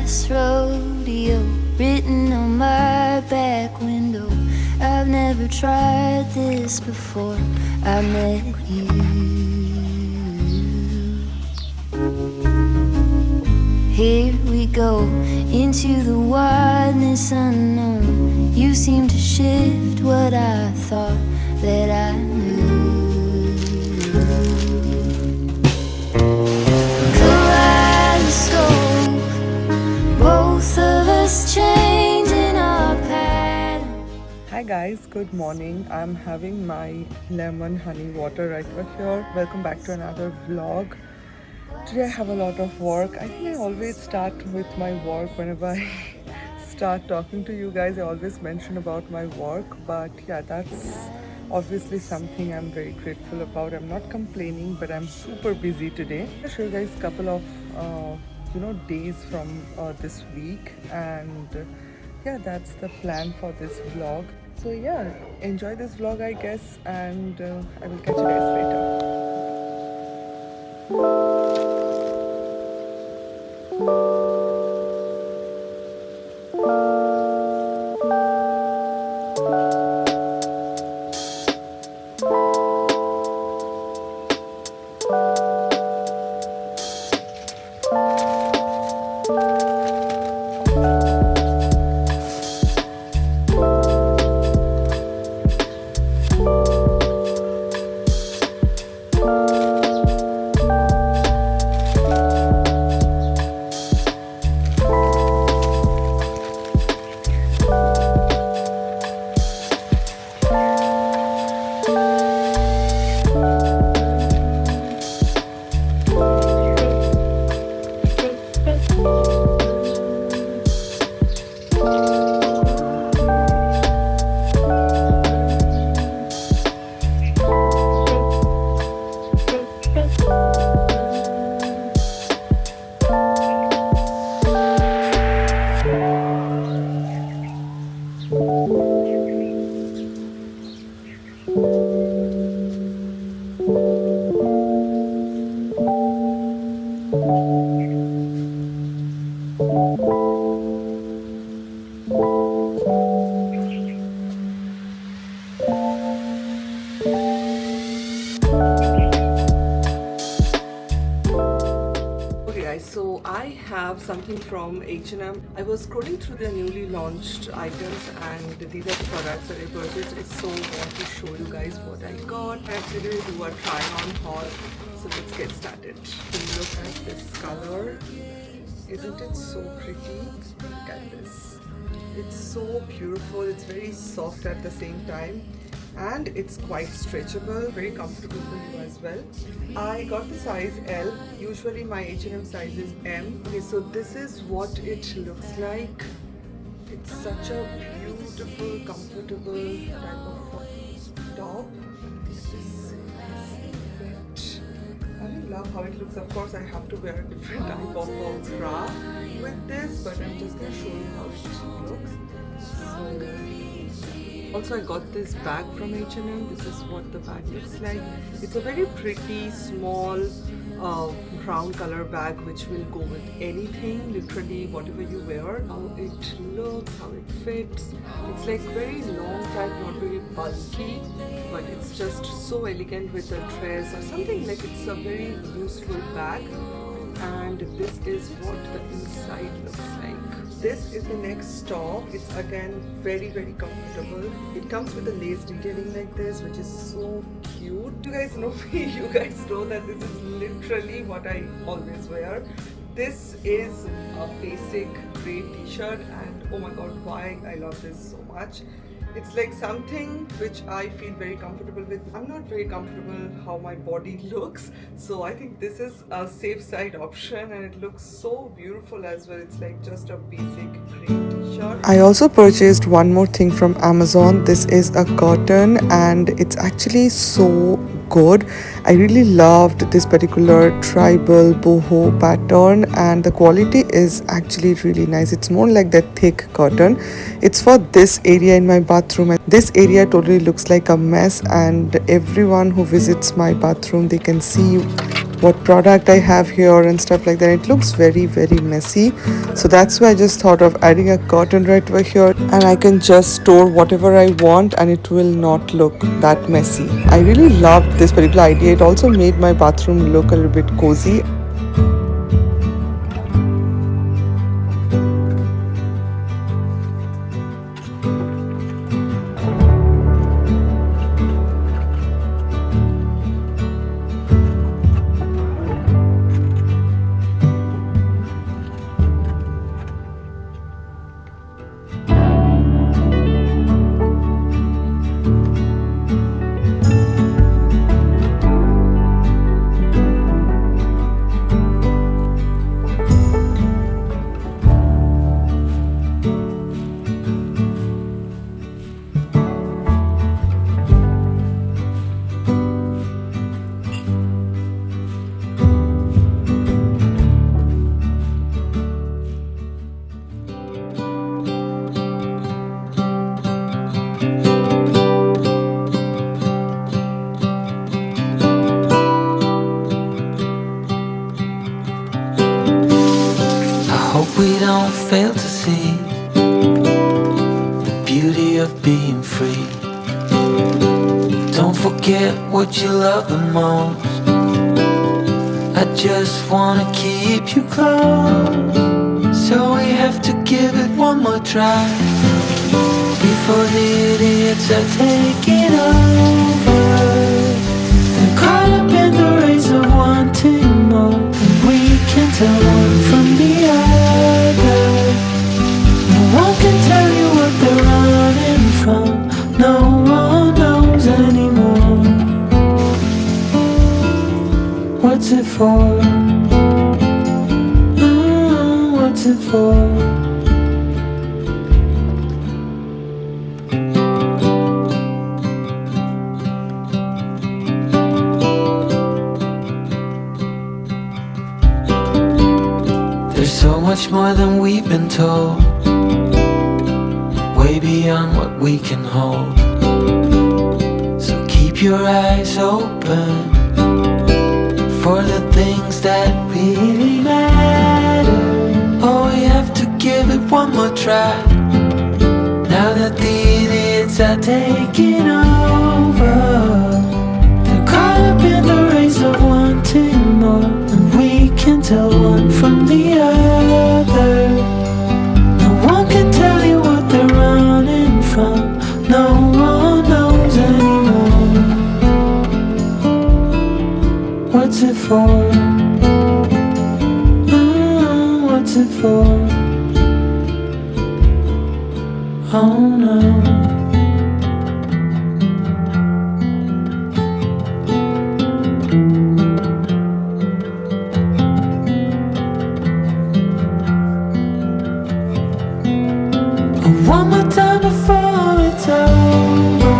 last rodeo written on my back window. I've never tried this before I met you. Here we go into the wildness unknown. You seem to shift what I thought that I knew. Kaleidoscope, both of us changing our pattern. Hi guys, good morning. I'm having my lemon honey water right over here. Welcome back to another vlog. Today I have a lot of work. I think I always start with my work whenever I start talking to you guys. I always mention about my work, but yeah, that's obviously something I'm very grateful about. I'm not complaining, but I'm super busy today. I'll show you guys a couple of days from this week, and yeah, that's the plan for this vlog. So yeah, enjoy this vlog I guess, and I will catch you guys later. So I have something from H&M. I was scrolling through their newly launched items, and these are the products that I purchased. I so want to show you guys what I got. I actually do a try on haul. So let's get started. Look at this color. Isn't it so pretty? Look at this. It's so beautiful. It's very soft at the same time, and it's quite stretchable, very comfortable for you as well. I got the size L. Usually my H&M size is M. Okay, so this is what it looks like. It's such a beautiful, comfortable type of top. This is I really love how it looks. Of course, I have to wear a different type of bra with this, but I'm just going to show you how it looks. Also, I got this bag from H&M. This is what the bag looks like. It's a very pretty, small, brown color bag which will go with anything, literally whatever you wear. How it looks, how it fits. It's like very long type, not very bulky, but it's just so elegant with a dress or something. Like, it's a very useful bag. And this is what the inside looks like. This is the next top. It's again very comfortable. It comes with a lace detailing like this, which is so cute. You guys know me. You guys know that this is literally what I always wear. This is a basic gray t-shirt, and oh my god, why I love this so much. It's like something which I feel very comfortable with. I'm not very comfortable how my body looks, so I think this is a safe side option, and it looks so beautiful as well. It's like just a basic gray t-shirt. I also purchased one more thing from Amazon. This is a curtain, and it's actually so good. I really loved this particular tribal boho pattern, and the quality is actually really nice. It's more like that thick curtain. It's for this area in my bathroom, and this area totally looks like a mess, and everyone who visits my bathroom, they can see what product I have here and stuff like that. It looks very, very messy. So that's why I just thought of adding a curtain right over here, and I can just store whatever I want and it will not look that messy. I really loved this particular idea. It also made my bathroom look a little bit cozy. Hope we don't fail to see the beauty of being free. Don't forget what you love the most. I just wanna keep you close, so we have to give it one more try before the idiots are taking over. They're caught up in the race of wanting more, and we can tell one from the other. No one can tell you what they're running from. No one knows anymore. What's it for? What's it for? There's so much more than we've been told, way beyond what we can hold. So keep your eyes open for the things that really matter. Oh, we have to give it one more try, now that the idiots are taking over. They're caught up in the race of wanting more, and we can tell one from the other. No one can tell you what they're running from. No one knows anymore. What's it for? What's it for? Oh no. One more time before it's over.